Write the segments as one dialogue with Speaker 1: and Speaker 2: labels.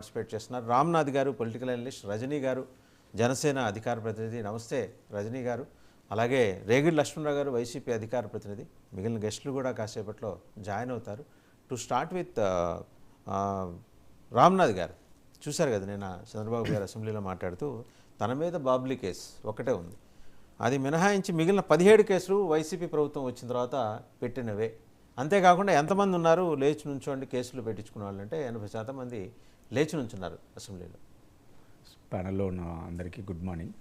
Speaker 1: Participate చేస్తున్నారు. రామ్నాథ్ గారు political analyst, Rajani గారు జనసేన అధికార ప్రతినిధి. నమస్తే రజనీ గారు. అలాగే రేగిడి లక్ష్మణరావు గారు వైసీపీ అధికార ప్రతినిధి. మిగిలిన గెస్టులు కూడా కాసేపట్లో జాయిన్ అవుతారు. టు స్టార్ట్ విత్ రామ్నాథ్ గారు, చూశారు కదా నేను చంద్రబాబు గారు అసెంబ్లీలో మాట్లాడుతూ తన మీద బాబ్లీ కేసు ఒకటే ఉంది, అది మినహాయించి మిగిలిన 17 కేసులు వైసీపీ ప్రభుత్వం వచ్చిన తర్వాత పెట్టినవే. అంతేకాకుండా ఎంతమంది ఉన్నారు లేచి నుంచోండి కేసులు పెట్టించుకున్న వాళ్ళు అంటే 80% మంది లేచి నుంచున్నారు అసెంబ్లీలో.
Speaker 2: ప్యానెల్లో ఉన్న అందరికీ గుడ్ మార్నింగ్.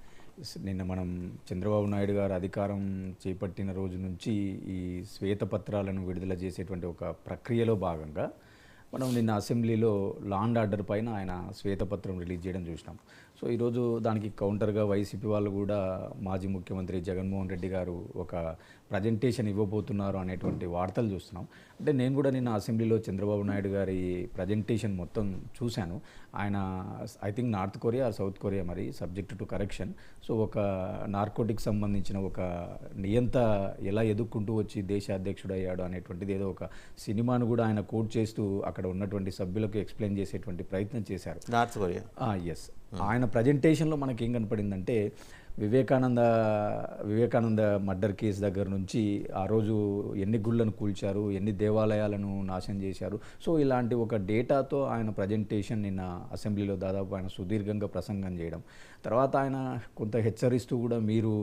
Speaker 2: నిన్న మనం చంద్రబాబు నాయుడు గారు అధికారం చేపట్టిన రోజు నుంచి ఈ శ్వేతపత్రాలను విడుదల చేసేటువంటి ఒక ప్రక్రియలో భాగంగా మనం నిన్న అసెంబ్లీలో లా అండ్ ఆర్డర్ పైన ఆయన శ్వేతపత్రం రిలీజ్ చేయడం చూసినాం. సో ఈరోజు దానికి కౌంటర్గా వైసీపీ వాళ్ళు కూడా మాజీ ముఖ్యమంత్రి జగన్మోహన్ రెడ్డి గారు ఒక ప్రజెంటేషన్ ఇవ్వబోతున్నారు అనేటువంటి వార్తలు చూస్తున్నాం. అంటే నేను కూడా నిన్న అసెంబ్లీలో చంద్రబాబు నాయుడు గారి ప్రజెంటేషన్ మొత్తం చూశాను. ఆయన I think north Korea south Korea మరి సబ్జెక్ట్ టు కరెక్షన్. సో ఒక నార్కోటిక్ సంబంధించిన ఒక నియంత ఎలా ఎదుర్కొంటూ వచ్చి దేశ అధ్యక్షుడు అయ్యాడు అనేటువంటిది ఏదో ఒక సినిమాను కూడా ఆయన కోట్ చేస్తూ అక్కడ ఉన్నటువంటి సభ్యులకు ఎక్స్ప్లెయిన్ చేసేటువంటి ప్రయత్నం చేశారు.
Speaker 1: నార్త్ కొరియా
Speaker 2: ఎస్. ఆయన ప్రజెంటేషన్లో మనకి ఏం కనపడిందంటే వివేకానంద మర్డర్ కేసు దగ్గర నుంచి ఆ రోజు ఎన్ని గుళ్ళను కూల్చారు, ఎన్ని దేవాలయాలను నాశనం చేశారు. సో ఇలాంటి ఒక డేటాతో ఆయన ప్రజెంటేషన్ నిన్న అసెంబ్లీలో దాదాపు ఆయన సుదీర్ఘంగా ప్రసంగం చేయడం, తర్వాత ఆయన కొంత హెచ్చరిస్తూ కూడా మీరు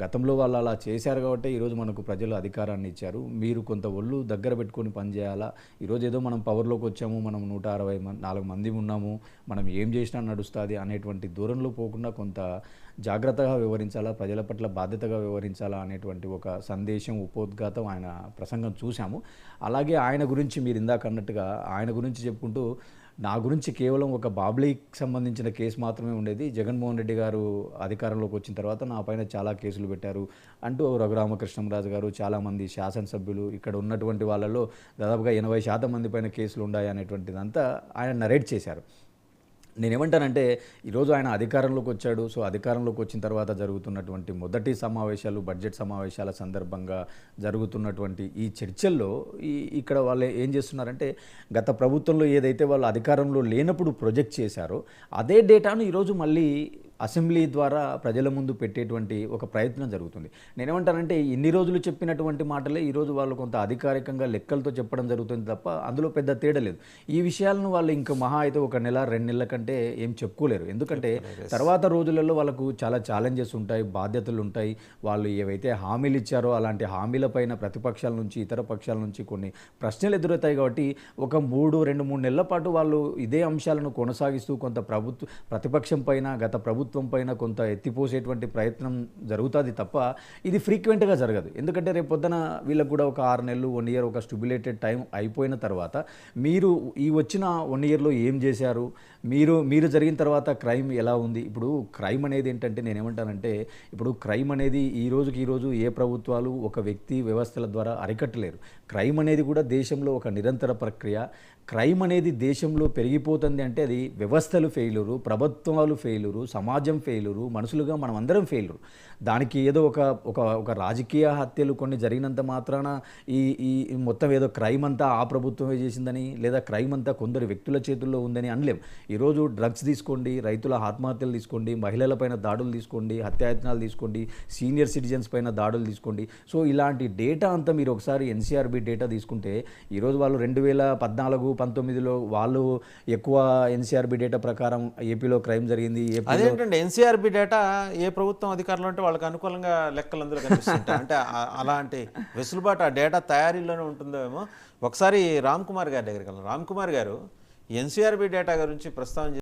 Speaker 2: గతంలో వాళ్ళు అలా చేశారు కాబట్టి ఈరోజు మనకు ప్రజలు అధికారాన్ని ఇచ్చారు, మీరు కొంత ఒళ్ళు దగ్గర పెట్టుకొని పనిచేయాలా, ఈరోజు ఏదో మనం పవర్లోకి వచ్చాము, మనం 164 మంది ఉన్నాము, మనం ఏం చేసినా నడుస్తుంది అనేటువంటి దూరంలో పోకుండా కొంత జాగ్రత్తగా వ్యవహరించాలా, ప్రజల పట్ల బాధ్యతగా వ్యవహరించాలా అనేటువంటి ఒక సందేశం, ఉపోద్ఘాతం ఆయన ప్రసంగం చూశాము. అలాగే ఆయన గురించి మీరు ఇందాక అన్నట్టుగా ఆయన గురించి చెప్పుకుంటూ నా గురించి కేవలం ఒక బాబ్లీకి సంబంధించిన కేసు మాత్రమే ఉండేది, జగన్మోహన్ రెడ్డి గారు అధికారంలోకి వచ్చిన తర్వాత నా పైన చాలా కేసులు పెట్టారు అంటూ రఘురామకృష్ణంరాజు గారు, చాలామంది శాసనసభ్యులు, ఇక్కడ ఉన్నటువంటి వాళ్ళలో దాదాపుగా 80% మంది పైన కేసులు ఉన్నాయి అనేటువంటిదంతా ఆయన నరేట్ చేశారు. నేనేమంటానంటే ఈరోజు ఆయన అధికారంలోకి వచ్చాడు. సో అధికారంలోకి వచ్చిన తర్వాత జరుగుతున్నటువంటి మొదటి సమావేశాలు, బడ్జెట్ సమావేశాల సందర్భంగా జరుగుతున్నటువంటి ఈ చర్చల్లో ఇక్కడ వాళ్ళు ఏం చేస్తున్నారంటే గత ప్రభుత్వంలో ఏదైతే వాళ్ళు అధికారంలో లేనప్పుడు ప్రొజెక్ట్ చేశారో అదే డేటాను ఈరోజు మళ్ళీ అసెంబ్లీ ద్వారా ప్రజల ముందు పెట్టేటువంటి ఒక ప్రయత్నం జరుగుతుంది. నేనేమంటానంటే ఇన్ని రోజులు చెప్పినటువంటి మాటలే ఈరోజు వాళ్ళు కొంత అధికారికంగా లెక్కలతో చెప్పడం జరుగుతుంది తప్ప అందులో పెద్ద తేడా లేదు. ఈ విషయాలను వాళ్ళు ఇంకా మహా అయితే 1 నెల 2 నెలల కంటే ఏం చెప్పుకోలేరు. ఎందుకంటే తర్వాత రోజులలో వాళ్ళకు చాలా ఛాలెంజెస్ ఉంటాయి, బాధ్యతలు ఉంటాయి. వాళ్ళు ఏవైతే హామీలు ఇచ్చారో అలాంటి హామీల పైన ప్రతిపక్షాల నుంచి ఇతర పక్షాల నుంచి కొన్ని ప్రశ్నలు ఎదురవుతాయి. కాబట్టి ఒక 2-3 నెలల పాటు వాళ్ళు ఇదే అంశాలను కొనసాగిస్తూ కొంత ప్రతిపక్షం పైన గత ప్రభుత్వం పైన కొంత ఎత్తిపోసేటువంటి ప్రయత్నం జరుగుతుంది తప్ప ఇది ఫ్రీక్వెంట్గా జరగదు. ఎందుకంటే రేపు పొద్దున వీళ్ళకు కూడా ఒక 6 నెలలు 1 ఇయర్ ఒక స్టిబ్యులేటెడ్ టైం అయిపోయిన తర్వాత మీరు ఈ వచ్చిన 1 ఇయర్లో ఏం చేశారు, మీరు జరిగిన తర్వాత క్రైమ్ ఎలా ఉంది. ఇప్పుడు క్రైమ్ అనేది ఏంటంటే నేనేమంటానంటే ఇప్పుడు క్రైమ్ అనేది ఈ రోజు ఏ ప్రభుత్వాలు ఒక వ్యక్తి వ్యవస్థల ద్వారా అరికట్టలేరు. క్రైమ్ అనేది కూడా దేశంలో ఒక నిరంతర ప్రక్రియ. క్రైమ్ అనేది దేశంలో పెరిగిపోతుంది అంటే అది వ్యవస్థలు ఫెయిలూరు, ప్రభుత్వాలు ఫెయిలూరు, సమాజం ఫెయిలూరు, మనుషులుగా మనం అందరం ఫెయిలూరు. దానికి ఏదో ఒక రాజకీయ హత్యలు కొన్ని జరిగినంత మాత్రాన ఈ మొత్తం ఏదో క్రైమ్ అంతా ఆ ప్రభుత్వమే చేసిందని లేదా క్రైమ్ అంతా కొందరు వ్యక్తుల చేతుల్లో ఉందని అనలేం. ఈరోజు డ్రగ్స్ తీసుకోండి, రైతుల ఆత్మహత్యలు తీసుకోండి, మహిళలపైన దాడులు తీసుకోండి, హత్యాయత్నాలు తీసుకోండి, సీనియర్ సిటిజన్స్ పైన దాడులు తీసుకోండి. సో ఇలాంటి డేటా అంతా మీరు ఒకసారి ఎన్సీఆర్బీ డేటా తీసుకుంటే ఈరోజు వాళ్ళు 2014-19లో వాళ్ళు ఎక్కువ ఎన్సీఆర్బీ డేటా ప్రకారం ఏపీలో క్రైమ్ జరిగింది.
Speaker 1: అదేంటంటే ఎన్సీఆర్బీ డేటా ఏ ప్రభుత్వం అధికారంలో ఉంటే వాళ్ళకి అనుకూలంగా లెక్కలు అందులో కనిపిస్తుంటాయి. అంటే అలాంటి వెసులుబాటు ఆ డేటా తయారీలోనే ఉంటుందో ఏమో. ఒకసారి రామ్ కుమార్ గారి దగ్గరికి వెళ్ళాం. రామ్ కుమార్ గారు ఎన్సీఆర్బీ డేటా గురించి ప్రస్తావన